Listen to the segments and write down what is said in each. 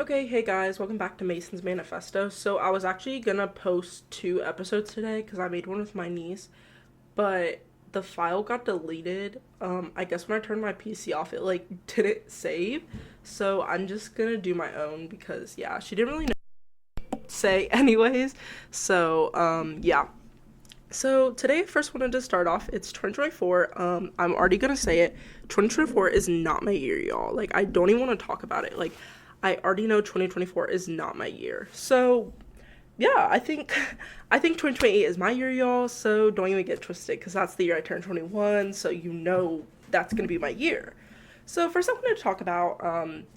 Okay, hey guys, welcome back to Mason's Manifesto. So I was actually gonna post two episodes today because I made one with my niece, but the file got deleted. I guess when I turned my PC off, it like didn't save. So I'm just gonna do my own because yeah, she didn't really know what to say anyways. So So today I first wanted to start off. It's 2024. I'm already gonna say it. 2024 is not my year, y'all. Like I don't even want to talk about it. Like I already know 2024 is not my year. So yeah, I think 2028 is my year, y'all. So don't even get twisted, because that's the year I turned 21. So you know that's gonna be my year. So first I wanted to talk about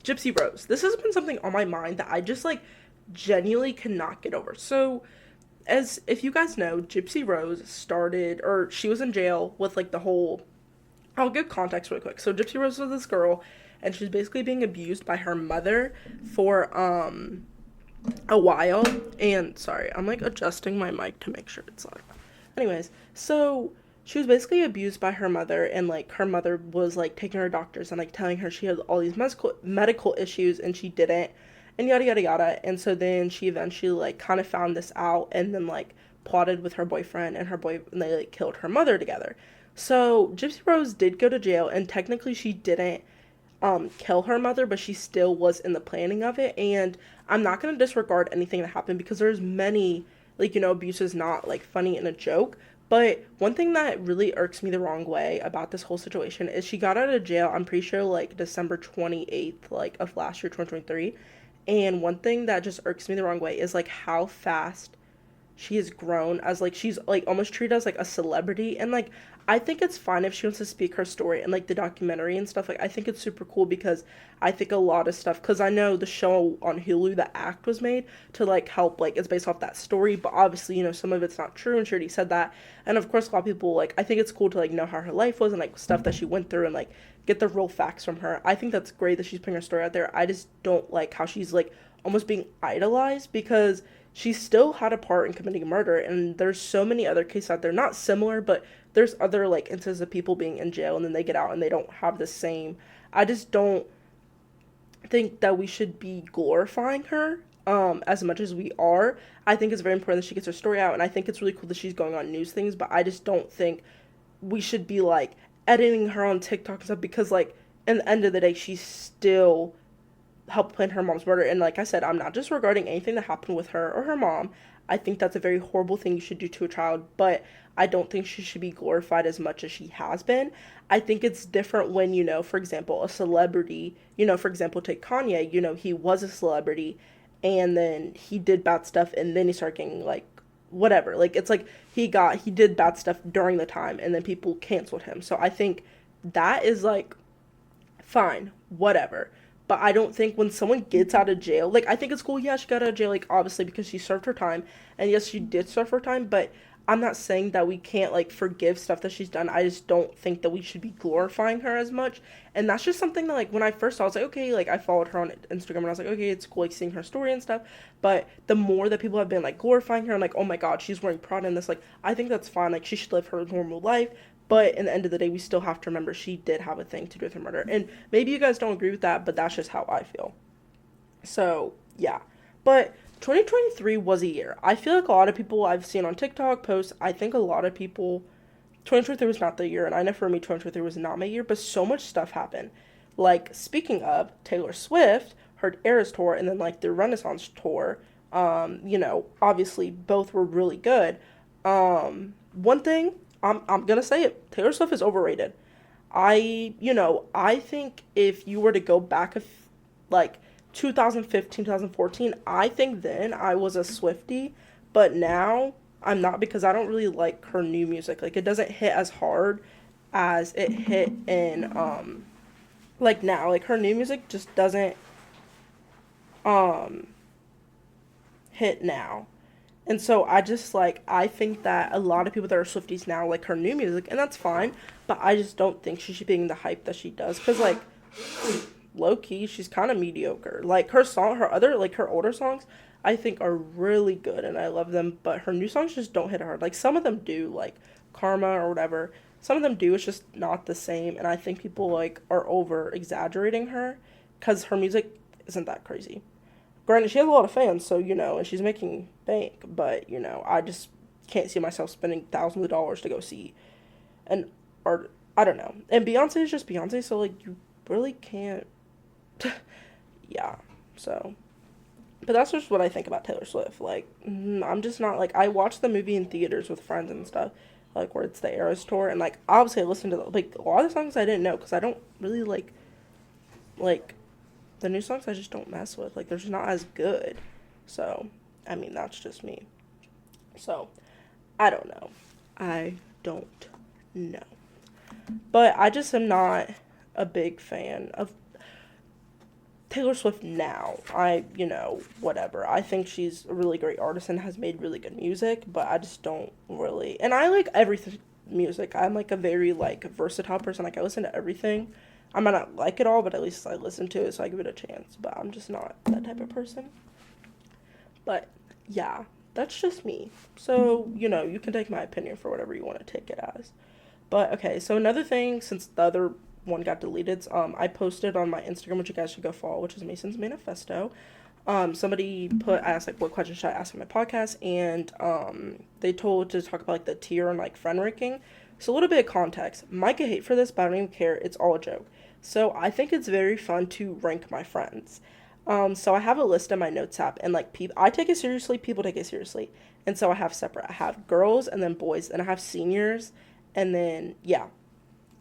Gypsy Rose. This has been something on my mind that I just like genuinely cannot get over. So as if you guys know, Gypsy Rose started, or she was in jail with like the whole. I'll give context really quick. So Gypsy Rose was this girl, and she's basically being abused by her mother for a while. And sorry, I'm like adjusting my mic to make sure it's loud. Anyways, so she was basically abused by her mother, and like her mother was like taking her to doctors and like telling her she had all these medical issues, and she didn't, and yada yada yada. And so then she eventually like kind of found this out, and then like plotted with her boyfriend and and they like killed her mother together. So Gypsy Rose did go to jail, and technically she didn't kill her mother, but she still was in the planning of it. And I'm not gonna disregard anything that happened, because there's many, like, abuse is not like funny in a joke. But one thing that really irks me the wrong way about this whole situation is she got out of jail, I'm pretty sure like December 28th, like of last year, 2023. And one thing that just irks me the wrong way is like how fast she has grown, as like she's like almost treated as like a celebrity. And like I think it's fine if she wants to speak her story and like the documentary and stuff. Like I think it's super cool, because I think a lot of stuff, because I know the show on Hulu, The Act, was made to like help, like it's based off that story, but obviously some of it's not true, and she already said that. And of course a lot of people, like, I think it's cool to like know how her life was and like stuff that she went through, and like get the real facts from her. I think that's great that she's putting her story out there. I just don't like how she's like almost being idolized, because she still had a part in committing murder, and there's so many other cases out there, not similar, but there's other like instances of people being in jail and then they get out and they don't have the same. I just don't think that we should be glorifying her as much as we are. I think it's very important that she gets her story out, and I think it's really cool that she's going on news things, but I just don't think we should be like editing her on TikTok and stuff, because like in the end of the day she's still helped plan her mom's murder. And like I said, I'm not disregarding anything that happened with her or her mom. I think that's a very horrible thing you should do to a child, but I don't think she should be glorified as much as she has been. I think it's different when, for example, a celebrity, for example, take Kanye, he was a celebrity, and then he did bad stuff, and then he started getting like whatever. Like it's like he did bad stuff during the time, and then people canceled him. So I think that is like fine, whatever. But I don't think when someone gets out of jail, like, I think it's cool, yeah, she got out of jail, like, obviously, because she served her time. And yes, she did serve her time, but I'm not saying that we can't, like, forgive stuff that she's done. I just don't think that we should be glorifying her as much. And that's just something that, like, when I first saw, I was like, okay, like, I followed her on Instagram, and I was like, okay, it's cool, like, seeing her story and stuff. But the more that people have been, like, glorifying her and, like, oh my god, she's wearing Prada in this, like, I think that's fine. Like, she should live her normal life. But in the end of the day, we still have to remember she did have a thing to do with her murder. And maybe you guys don't agree with that, but that's just how I feel. So, yeah. But 2023 was a year. I feel like a lot of people I've seen on TikTok posts, I think a lot of people, 2023 was not the year, and I know for me 2023 was not my year, but so much stuff happened. Like, speaking of, Taylor Swift, her Eras tour, and then like the Renaissance tour, obviously both were really good. One thing, I'm gonna say it, Taylor Swift is overrated. I think if you were to go back like 2015, 2014, I think then I was a Swiftie, but now I'm not, because I don't really like her new music. Like it doesn't hit as hard as it hit in like now. Like her new music just doesn't um hit now. And so I just like, I think that a lot of people that are Swifties now like her new music, and that's fine, but I just don't think she should be getting the hype that she does, because like low key she's kind of mediocre. Like her older songs I think are really good and I love them, but her new songs just don't hit hard. Like some of them do, like Karma or whatever. Some of them do, it's just not the same, and I think people like are over exaggerating her, because her music isn't that crazy. Granted, she has a lot of fans, so, and she's making bank, but, I just can't see myself spending thousands of dollars to go see an art. I don't know. And Beyonce is just Beyonce, so, like, you really can't. Yeah, so. But that's just what I think about Taylor Swift. Like, I'm just not, like, I watched the movie in theaters with friends and stuff, like, where it's the Eras tour, and, like, obviously I listened to, like, a lot of the songs I didn't know, because I don't really, like, the new songs I just don't mess with. Like, they're just not as good. So, I mean, that's just me. So, I don't know. I don't know. But I just am not a big fan of Taylor Swift now. Whatever. I think she's a really great artist and has made really good music, but I just don't really. And I like everything music. I'm like a very like versatile person. Like I listen to everything. I might not like it all, but at least I listen to it, so I give it a chance. But I'm just not that type of person. But yeah, that's just me. So, you can take my opinion for whatever you want to take it as. But okay, so another thing, since the other one got deleted, I posted on my Instagram, which you guys should go follow, which is Mason's Manifesto. Somebody asked like what questions should I ask on my podcast, and they told to talk about like the tier and like friend ranking. So a little bit of context. Might get hate for this, but I don't even care. It's all a joke. So I think it's very fun to rank my friends. So I have a list in my notes app, and like I take it seriously, people take it seriously, and so I have separate. I have girls and then boys, and I have seniors, and then yeah.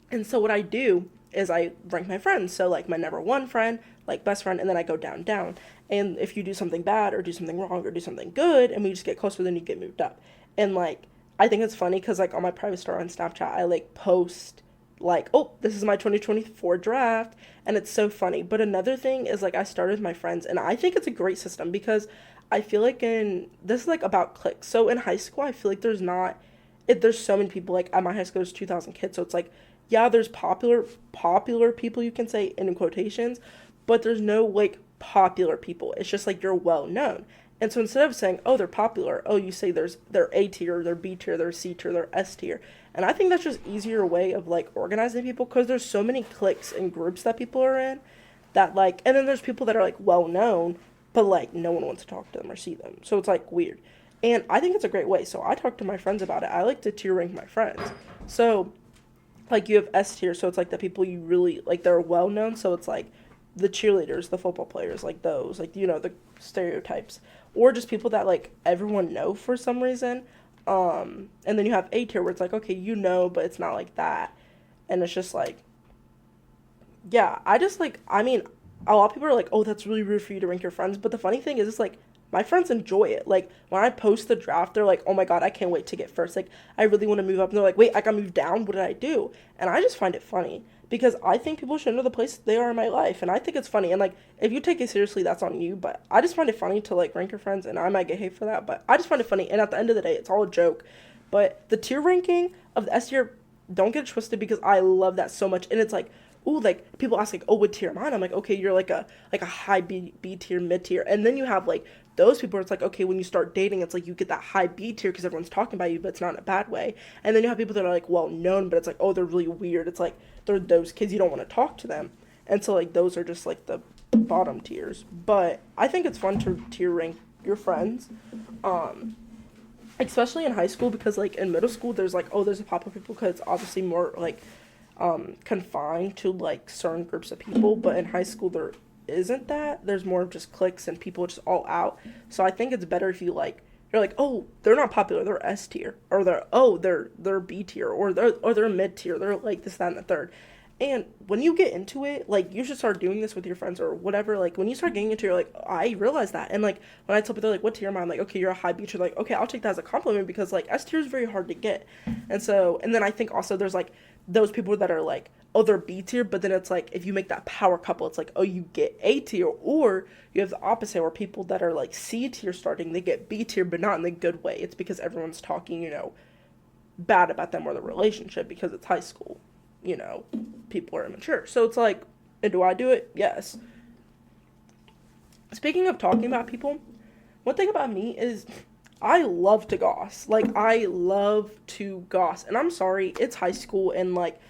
And so what I do is I rank my friends. So like my number one friend, like best friend, and then I go down. And if you do something bad or do something wrong or do something good, and we just get closer, then you get moved up. And like I think it's funny because like on my private story on Snapchat, I like post like, oh, this is my 2024 draft, and it's so funny. But another thing is like I started with my friends, and I think it's a great system because I feel like this is like about clicks. So in high school, I feel like there's so many people. Like at my high school, there's 2,000 kids, so it's like yeah, there's popular people, you can say in quotations, but there's no like popular people. It's just like you're well known. And so instead of saying, oh, they're popular, oh, you say they're A tier, they're B tier, they're C tier, they're S tier. And I think that's just easier way of like organizing people because there's so many cliques and groups that people are in that like, and then there's people that are like well known, but like no one wants to talk to them or see them. So it's like weird. And I think it's a great way. So I talk to my friends about it. I like to tier rank my friends. So like you have S tier, so it's like the people you really like, they're well known, so it's like the cheerleaders, the football players, like those, like the stereotypes, or just people that like everyone know for some reason. And then you have A tier where it's like, okay, but it's not like that, and it's just like, yeah, I mean, a lot of people are like, oh, that's really rude for you to rank your friends, but the funny thing is, it's like my friends enjoy it. Like, when I post the draft, they're like, oh my god, I can't wait to get first. Like, I really want to move up. And they're like, wait, I got moved down? What did I do? And I just find it funny. Because I think people should know the place they are in my life. And I think it's funny. And, like, if you take it seriously, that's on you. But I just find it funny to, like, rank your friends. And I might get hate for that. But I just find it funny. And at the end of the day, it's all a joke. But the tier ranking of the S tier, don't get it twisted because I love that so much. And it's like, ooh, like, people ask, like, oh, what tier am I? And I'm like, okay, you're, like a high B tier, mid tier. And then you have, like, those people, it's like, okay, when you start dating, it's like you get that high B tier because everyone's talking about you, but it's not in a bad way. And then you have people that are, like, well known, but it's like, oh, they're really weird. It's like, they're those kids, you don't want to talk to them. And so, like, those are just, like, the bottom tiers. But I think it's fun to tier rank your friends. Especially in high school because, like, in middle school, there's, like, oh, there's a pop of people because it's obviously more, like, confined to like certain groups of people, but in high school there isn't that. There's more of just cliques and people just all out. So I think it's better if you're like, oh, they're not popular, they're S tier, or they're B tier, or they're mid tier, they're like this, that, and the third. And when you get into it, like, you should start doing this with your friends or whatever. Like, when you start getting into it, you're like, I realize that. And, like, when I tell people, like, what tier am I? I'm like, okay, you're a high B tier. Like, okay, I'll take that as a compliment because, like, S tier is very hard to get. And so, and then I think also there's, like, those people that are, like, oh, they're B tier. But then it's, like, if you make that power couple, it's, like, oh, you get A tier. Or you have the opposite where people that are, like, C tier starting, they get B tier, but not in the good way. It's because everyone's talking, bad about them or the relationship because it's high school. People are immature. So it's like, and do I do it? Yes. Speaking of talking about people, one thing about me is I love to goss. Like, I love to goss. And I'm sorry, it's high school, and, like,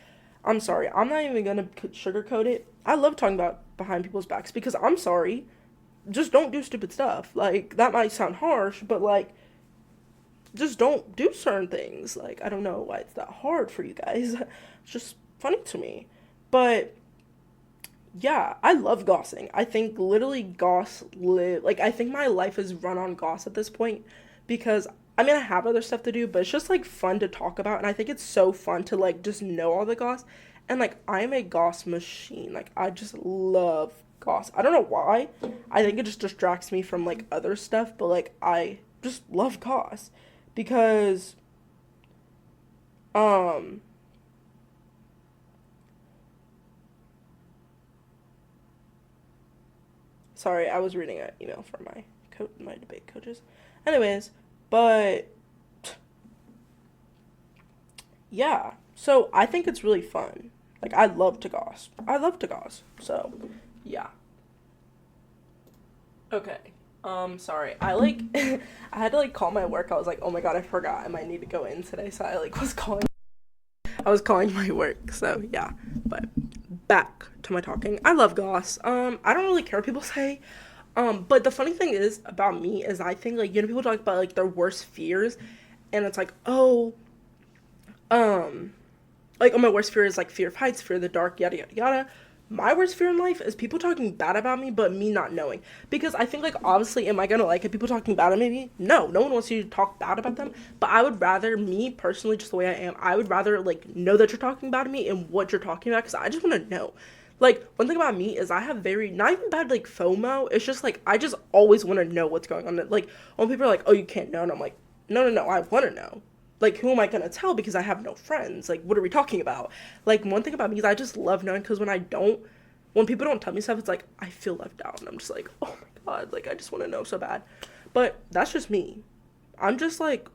I'm sorry. I'm not even going to sugarcoat it. I love talking about behind people's backs because I'm sorry. just don't do stupid stuff. Like, that might sound harsh, but like, just don't do certain things. Like, I don't know why it's that hard for you guys. It's just funny to me. But yeah, I love gossing. I think literally like, I think my life is run on goss at this point because I mean, I have other stuff to do, but it's just like fun to talk about. And I think it's so fun to like just know all the goss. And like, I'm a goss machine. Like, I just love goss. I don't know why. I think it just distracts me from like other stuff, but like, I just love goss because, um, sorry, I was reading an email from my debate coaches. Anyways, but yeah, so I think it's really fun. Like, I love to goss. I love to goss. So, yeah. Okay. Sorry. I like I had to like call my work. I was like, "Oh my God, I forgot. I might need to go in today." So I like was calling my work. So, yeah. But back to my talking. I love goss. I don't really care what people say. But the funny thing is about me is I think like, people talk about like their worst fears, and it's like, "Oh, um like, oh, my worst fear is like fear of heights, fear of the dark, yada yada yada." My worst fear in life is people talking bad about me, but me not knowing. Because I think, like, obviously, am I gonna like it? People talking bad about me? No, no one wants you to talk bad about them. But I would rather, me personally, just the way I am, I would rather, like, know that you're talking bad to me and what you're talking about, because I just want to know. Like, one thing about me is I have very, not even bad, like, FOMO. It's just, like, I just always want to know what's going on. Like, when people are like, "Oh, you can't know," and I'm like, no, no, no, I want to know. Like, who am I gonna tell because I have no friends? Like, what are we talking about? Like, one thing about me is I just love knowing, because when people don't tell me stuff, it's like I feel left out, and I'm just like, oh my God, like, I just want to know so bad. But that's just me. I'm just like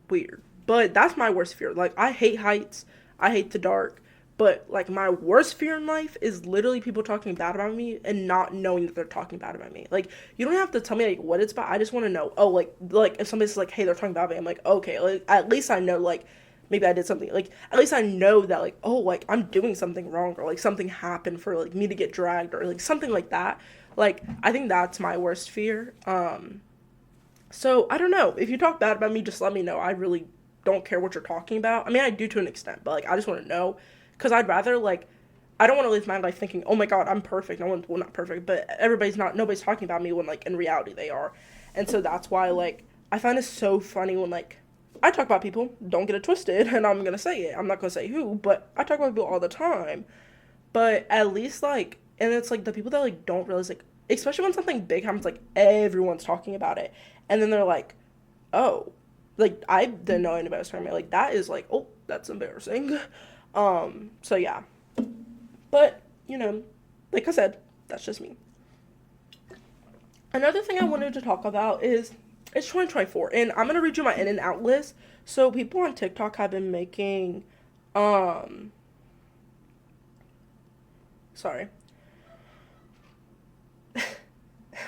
weird. But that's my worst fear. Like, I hate heights. I hate the dark. But like, my worst fear in life is literally people talking bad about me and not knowing that they're talking bad about me. Like, you don't have to tell me like what it's about. I just want to know. Oh, like if somebody's like, "Hey, they're talking about me," I'm like, okay, like, at least I know, like, maybe I did something, like, at least I know that, like, oh, like, I'm doing something wrong, or like something happened for like me to get dragged, or like something like that. Like, I think that's my worst fear. So I don't know. If you talk bad about me, just let me know. I really don't care what you're talking about. I mean, I do to an extent, but like, I just want to know, because I'd rather, like, I don't want to live my life thinking, "Oh my God, I'm perfect." No one's, well, not perfect, but nobody's talking about me when like in reality they are. And so that's why, like, I find it so funny when like I talk about people. Don't get it twisted, and I'm gonna say it. I'm not gonna say who, but I talk about people all the time. But at least, like, and it's like the people that like don't realize, like, especially when something big happens, like, everyone's talking about it, and then they're like, "Oh, like, I didn't know anybody was talking about it." Like, that is like, oh, that's embarrassing. So yeah. But, like I said, that's just me. Another thing I wanted to talk about is it's 2024, and I'm gonna read you my in and out list. So people on TikTok have been making, um, sorry,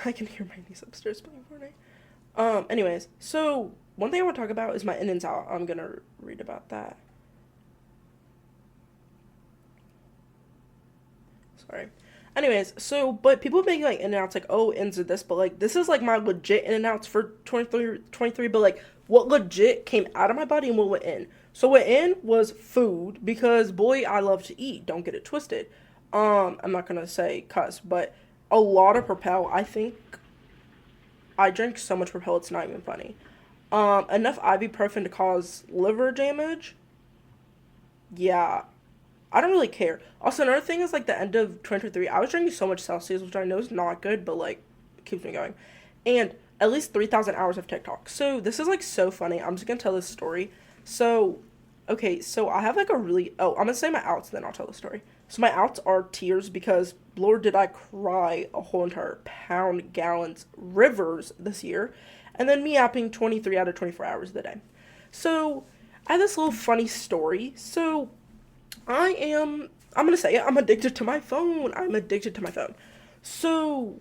I can hear my niece upstairs playing Fortnite. Anyways, so one thing I want to talk about is my in and out. I'm gonna read about that. Sorry. Anyways, so, but people make like in and outs like, "Oh, ins of this," but like, this is like my legit in and outs for 23, but like, what legit came out of my body and what went in. So what in was food, because boy, I love to eat. Don't get it twisted. I'm not gonna say cuss, but a lot of Propel. I think I drank so much Propel, it's not even funny. Enough ibuprofen to cause liver damage. Yeah, I don't really care. Also, another thing is like the end of 2023, I was drinking so much Celsius, which I know is not good, but like, keeps me going. And at least 3,000 hours of TikTok. So this is like so funny. I'm just gonna tell this story. So, okay, so I have like a really, oh, I'm gonna say my outs, then I'll tell the story. So my outs are tears, because Lord, did I cry a whole entire pound, gallons, rivers this year. And then me yapping 23 out of 24 hours of the day. So I have this little funny story. So I'm gonna say it, I'm addicted to my phone. I'm addicted to my phone. So,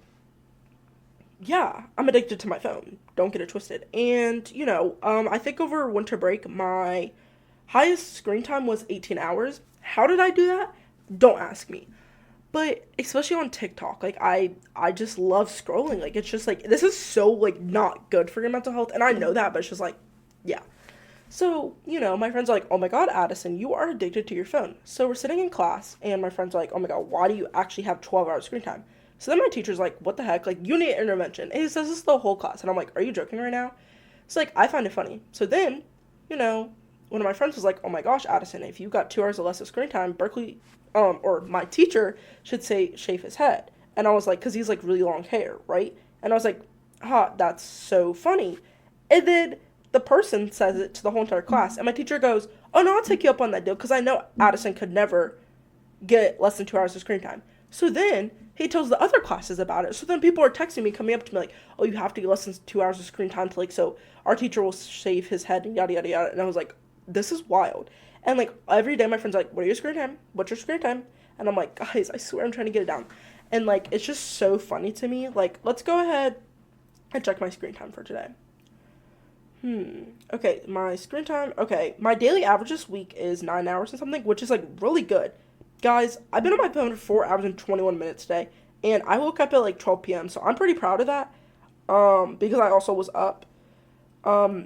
yeah, I'm addicted to my phone. Don't get it twisted. And, I think over winter break, my highest screen time was 18 hours. How did I do that? Don't ask me. But especially on TikTok, like I just love scrolling. Like it's just like this is so like not good for your mental health, and I know that, but it's just like, yeah. So, my friends are like, oh my god, Addison, you are addicted to your phone. So we're sitting in class, and my friends are like, oh my god, why do you actually have 12 hours screen time? So then my teacher's like, what the heck? Like, you need intervention. And he says this is the whole class. And I'm like, are you joking right now? So, like, I find it funny. So then, one of my friends was like, oh my gosh, Addison, if you got 2 hours or less of screen time, Berkeley, or my teacher should say shave his head. And I was like, because he's like really long hair, right? And I was like, that's so funny. And then the person says it to the whole entire class, and my teacher goes, oh no, I'll take you up on that deal, because I know Addison could never get less than 2 hours of screen time. So then he tells the other classes about it. So then people are texting me, coming up to me like, oh, you have to get less than 2 hours of screen time to like, so our teacher will shave his head and yada yada yada. And I was like, this is wild. And like every day my friends are like, what are your screen time? What's your screen time? And I'm like, guys, I swear I'm trying to get it down. And like it's just so funny to me. Like, let's go ahead and check my screen time for today. Okay, my screen time. Okay, my daily average this week is 9 hours and something, which is like really good. Guys, I've been on my phone for 4 hours and 21 minutes today, and I woke up at like 12 p.m., so I'm pretty proud of that, because I also was up.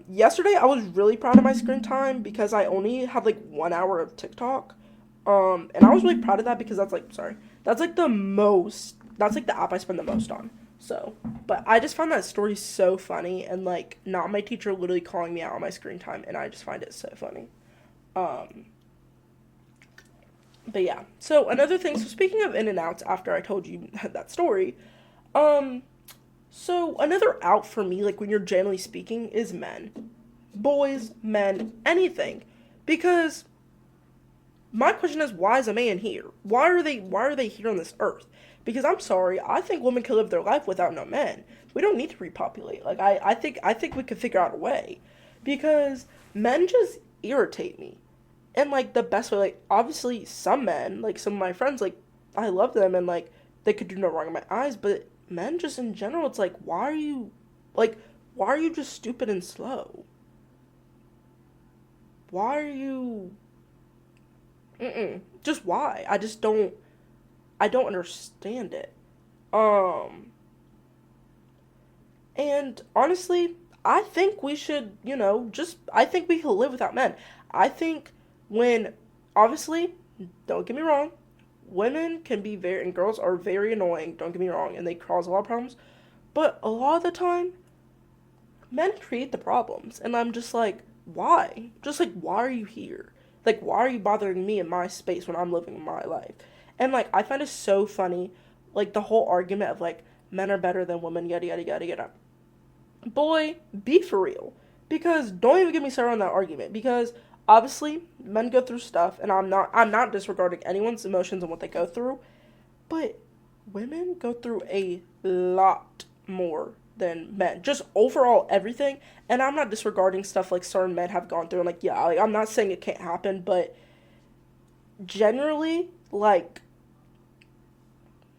Yesterday I was really proud of my screen time because I only had like 1 hour of TikTok, and I was really proud of that because that's like the app I spend the most on. So, but I just find that story so funny, and like not my teacher literally calling me out on my screen time, and I just find it so funny. But yeah. So another thing, so speaking of in and outs after I told you that story, so another out for me, like when you're generally speaking, is men. Boys, men, anything. Because my question is, why is a man here? Why are they here on this earth? Because I'm sorry, I think women can live their life without no men. We don't need to repopulate. Like I think we could figure out a way. Because men just irritate me. And like the best way, like obviously some men, like some of my friends, like I love them and like they could do no wrong in my eyes, but men just in general, it's like why are you just stupid and slow? Why are you just why? I don't understand it. And honestly, I think we should, I think we can live without men. I think when, obviously, don't get me wrong, women can be and girls are very annoying, don't get me wrong, and they cause a lot of problems. But a lot of the time, men create the problems. And I'm just like, why? Just like, why are you here? Like, why are you bothering me in my space when I'm living my life? And, like, I find it so funny, like, the whole argument of, like, men are better than women, yada, yada, yada, yada. Boy, be for real. Because, don't even get me started on that argument. Because, obviously, men go through stuff, and I'm not disregarding anyone's emotions and what they go through. But, women go through a lot more than men. Just overall everything. And I'm not disregarding stuff like certain men have gone through. And, like, yeah, like, I'm not saying it can't happen, but generally, like,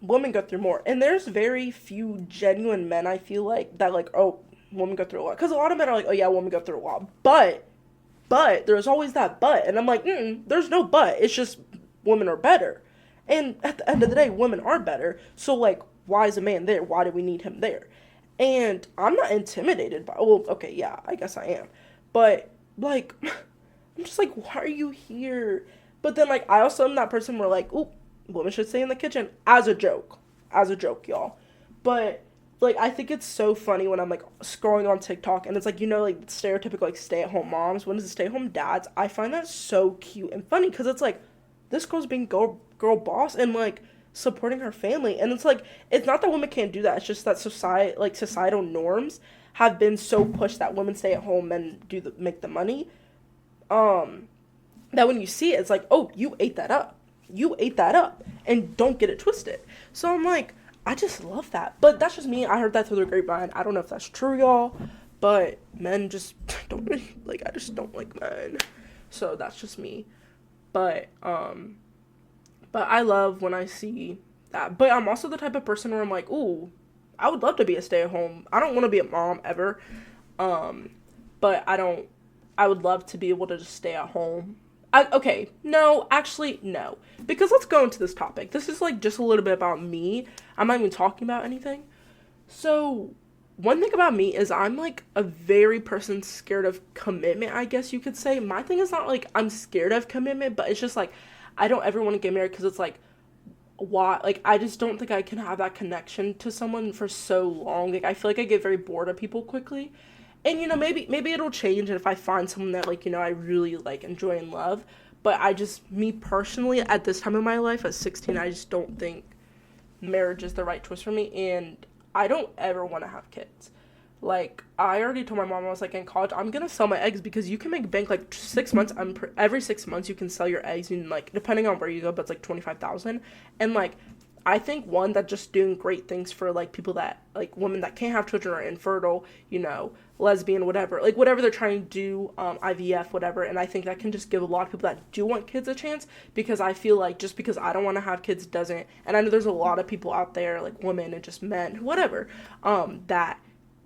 women go through more. And there's very few genuine men, I feel like, that, like, oh, women go through a lot. Because a lot of men are like, oh, yeah, women go through a lot. But, there's always that but. And I'm like, there's no but. It's just women are better. And at the end of the day, women are better. So, like, why is a man there? Why do we need him there? And I'm not intimidated by, well, okay, yeah, I guess I am. But, like, I'm just like, why are you here? But then, like, I also am that person where, like, ooh, women should stay in the kitchen. As a joke, y'all. But, like, I think it's so funny when I'm, like, scrolling on TikTok, and it's, like, like, stereotypical, like, stay-at-home moms. When it's stay-at-home dads, I find that so cute and funny, because it's, like, this girl's being girl boss, and, like, supporting her family. And it's, like, it's not that women can't do that. It's just that societal norms have been so pushed that women stay at home and make the money. That when you see it, it's like, oh, you ate that up. And don't get it twisted. So I'm like, I just love that. But that's just me. I heard that through the grapevine. I don't know if that's true, y'all. But men just don't really, like, I just don't like men. So that's just me. But I love when I see that. But I'm also the type of person where I'm like, ooh, I would love to be a stay-at-home. I don't want to be a mom ever. But I would love to be able to just stay at home Okay, no, actually, no. Because let's go into this topic. This is like just a little bit about me. I'm not even talking about anything. So, one thing about me is I'm like a very person scared of commitment, I guess you could say. My thing is not like I'm scared of commitment, but it's just like I don't ever want to get married because it's like, why? Like, I just don't think I can have that connection to someone for so long. Like, I feel like I get very bored of people quickly. And maybe it'll change if I find someone that like I really like enjoy and love. But I just me personally at this time in my life at 16, I just don't think marriage is the right choice for me, and I don't ever want to have kids. Like I already told my mom, I was like in college, I'm gonna sell my eggs because you can make bank like 6 months. Every 6 months you can sell your eggs, and like depending on where you go, but it's like 25,000. And like I think one that just doing great things for like people that like women that can't have children or infertile, lesbian, whatever, like whatever they're trying to do, IVF, whatever. And I think that can just give a lot of people that do want kids a chance, because I feel like just because I don't want to have kids doesn't, and I know there's a lot of people out there like women and just men, whatever, that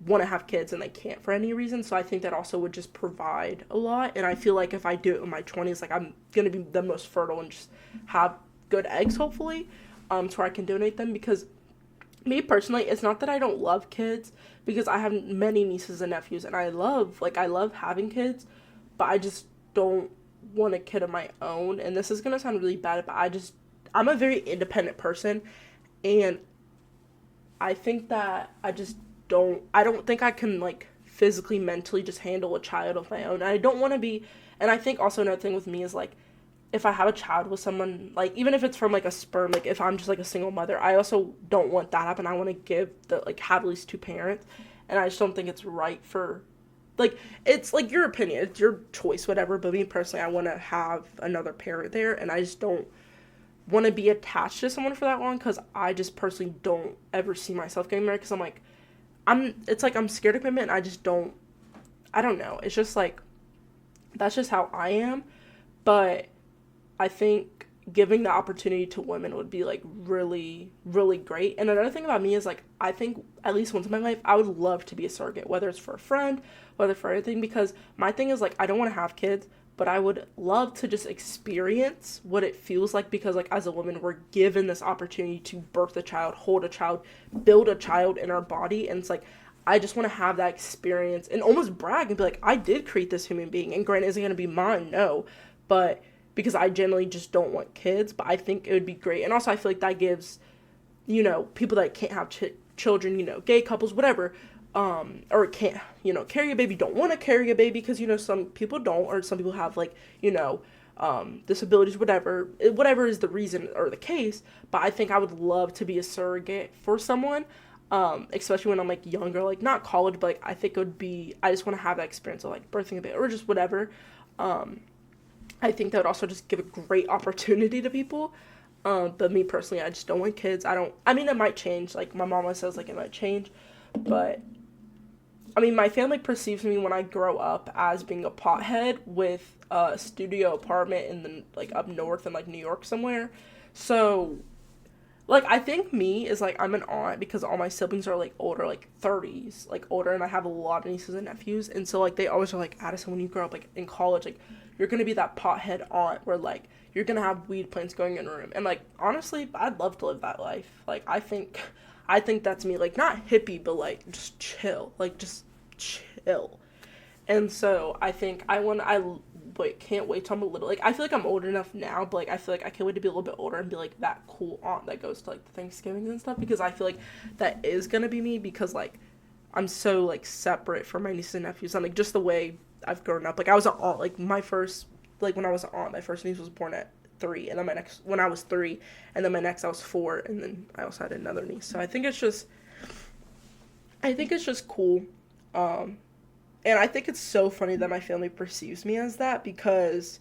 want to have kids and they can't for any reason. So I think that also would just provide a lot. And I feel like if I do it in my 20s, like I'm gonna be the most fertile and just have good eggs, hopefully, to where I can donate them. Because me personally, it's not that I don't love kids, because I have many nieces and nephews and I love having kids, but I just don't want a kid of my own. And this is gonna sound really bad, but I'm a very independent person, and I think that I don't think I can like physically, mentally just handle a child of my own. And I don't want to be, and I think also another thing with me is like, if I have a child with someone, like even if it's from like a sperm, like if I'm just like a single mother, I also don't want that to happen. I want to have at least two parents, and I just don't think it's right for, like, it's like your opinion, it's your choice, whatever. But me personally, I want to have another parent there, and I just don't want to be attached to someone for that long, because I just personally don't ever see myself getting married, because I'm like, it's like I'm scared of commitment. I don't know. It's just like, that's just how I am. But I think giving the opportunity to women would be like really, really great. And another thing about me is like, I think at least once in my life, I would love to be a surrogate, whether it's for a friend, whether for anything, because my thing is like, I don't want to have kids, but I would love to just experience what it feels like, because like as a woman, we're given this opportunity to birth a child, hold a child, build a child in our body. And it's like, I just want to have that experience and almost brag and be like, I did create this human being. And granted, is it going to be mine? No. But because I generally just don't want kids, but I think it would be great. And also I feel like that gives, people that can't have children, gay couples, whatever, or can't, carry a baby, don't want to carry a baby because, some people don't, or some people have like, disabilities, whatever is the reason or the case. But I think I would love to be a surrogate for someone, especially when I'm like younger, like not college, but like I think it would be, I just want to have that experience of like birthing a baby or just whatever. I think that would also just give a great opportunity to people. But me personally, I just don't want kids. I mean, it might change. Like, my mama says, like, it might change. But, I mean, my family perceives me when I grow up as being a pothead with a studio apartment in the, like, up north in, like, New York somewhere. So, like, I think me is, like, I'm an aunt because all my siblings are, like, older, like, 30s, like, older, and I have a lot of nieces and nephews, and so, like, they always are, like, Addison, when you grow up, like, in college, like, you're gonna be that pothead aunt where, like, you're gonna have weed plants going in a room, and, like, honestly, I'd love to live that life. Like, I think that's me, like, not hippie, but, like, just chill, like, just chill. And so I think can't wait till I'm a little, like, I feel like I'm old enough now, but like I feel like I can't wait to be a little bit older and be like that cool aunt that goes to like the Thanksgivings and stuff, because I feel like that is gonna be me, because like I'm so like separate from my nieces and nephews, and like just the way I've grown up. Like I was an aunt, like my first, like when I was an aunt, my first niece was born at 3, and then my next, when I was 3, and then my next I was 4, and then I also had another niece. So I think it's just cool. And I think it's so funny that my family perceives me as that, because,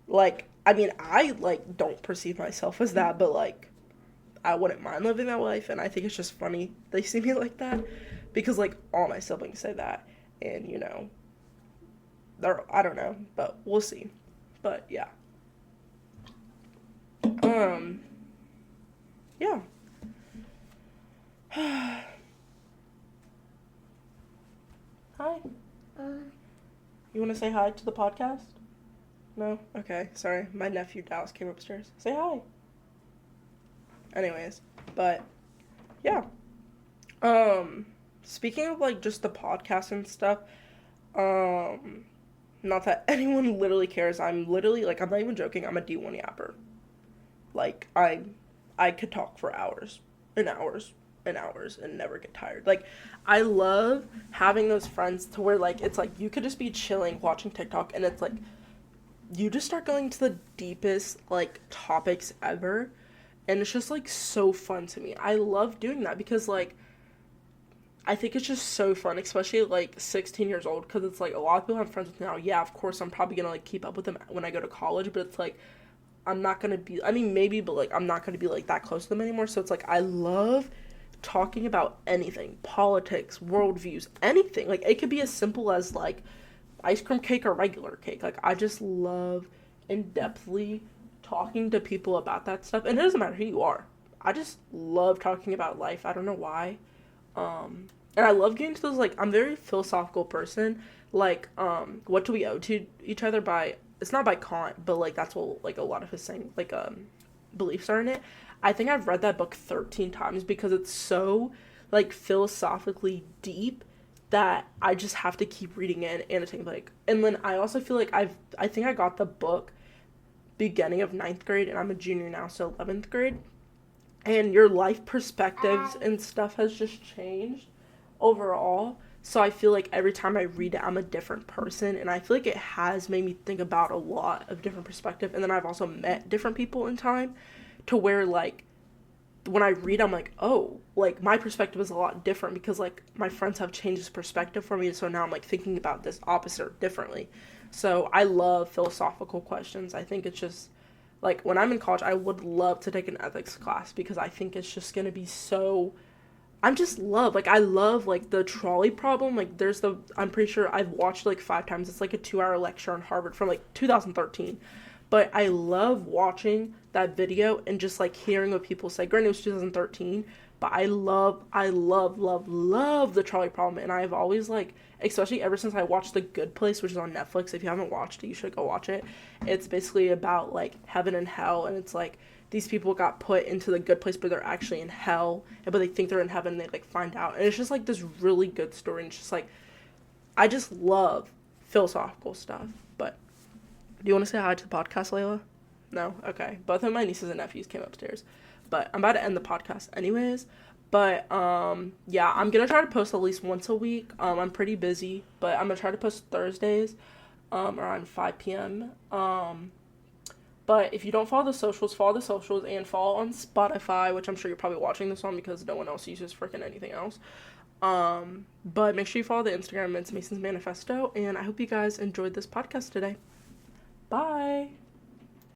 like, I mean, I, like, don't perceive myself as that, but, like, I wouldn't mind living that life, and I think it's just funny they see me like that, because, like, all my siblings say that, and, I don't know, but we'll see. But, yeah. Yeah. Hi. You want to say hi to the podcast? No? Okay, sorry. My nephew Dallas came upstairs. Say hi. Anyways, but yeah. Speaking of like just the podcast and stuff, um, not that anyone literally cares. I'm literally like I'm not even joking. I'm a D1 yapper. Like I could talk for hours and hours and hours and never get tired. Like I love having those friends to where like it's like you could just be chilling watching TikTok and it's like you just start going to the deepest like topics ever, and it's just like so fun to me. I love doing that because like I think it's just so fun, especially at, like 16 years old, because it's like a lot of people I'm friends with now. Yeah, of course I'm probably gonna like keep up with them when I go to college, but it's like I'm not gonna be. I mean, maybe, but like I'm not gonna be like that close to them anymore. So it's like I love talking about anything, politics, worldviews, anything. Like it could be as simple as like ice cream cake or regular cake. Like I just love in depthly talking to people about that stuff, and it doesn't matter who you are. I just love talking about life. I don't know why. And I love getting to those like I'm a very philosophical person. Like, what do we owe to each other by it's not by Kant, but like that's what like a lot of his saying like beliefs are in it. I think I've read that book 13 times because it's so like philosophically deep that I just have to keep reading it and it's like and then I also feel like I think I got the book beginning of ninth grade and I'm a junior now, so 11th grade, and your life perspectives and stuff has just changed overall. So I feel like every time I read it, I'm a different person, and I feel like it has made me think about a lot of different perspective. And then I've also met different people in time, to where like when I read, I'm like, oh, like my perspective is a lot different because like my friends have changed this perspective for me. So now I'm like thinking about this opposite or differently. So I love philosophical questions. I think it's just like when I'm in college, I would love to take an ethics class because I think it's just gonna be so. I'm just love like I love like the trolley problem. Like there's the I'm pretty sure I've watched like 5 times. It's like a 2 hour lecture on Harvard from like 2013. But I love watching that video and just like hearing what people say. Granted, it was 2013, but I love the trolley problem. And I've always like, especially ever since I watched The Good Place, which is on Netflix. If you haven't watched it, you should go watch it. It's basically about like heaven and hell, and it's like these people got put into the good place, but they're actually in hell, but they think they're in heaven, and they like find out. And it's just like this really good story. And it's just like I just love philosophical stuff. But do you want to say hi to the podcast, Layla? No? Okay. Both of my nieces and nephews came upstairs. But I'm about to end the podcast anyways. But yeah, I'm gonna try to post at least once a week. I'm pretty busy, but I'm gonna try to post Thursdays around 5 p.m. But if you don't follow the socials and follow on Spotify, which I'm sure you're probably watching this on because no one else uses freaking anything else. But make sure you follow the Instagram, it's Mason's Manifesto, and I hope you guys enjoyed this podcast today. Bye!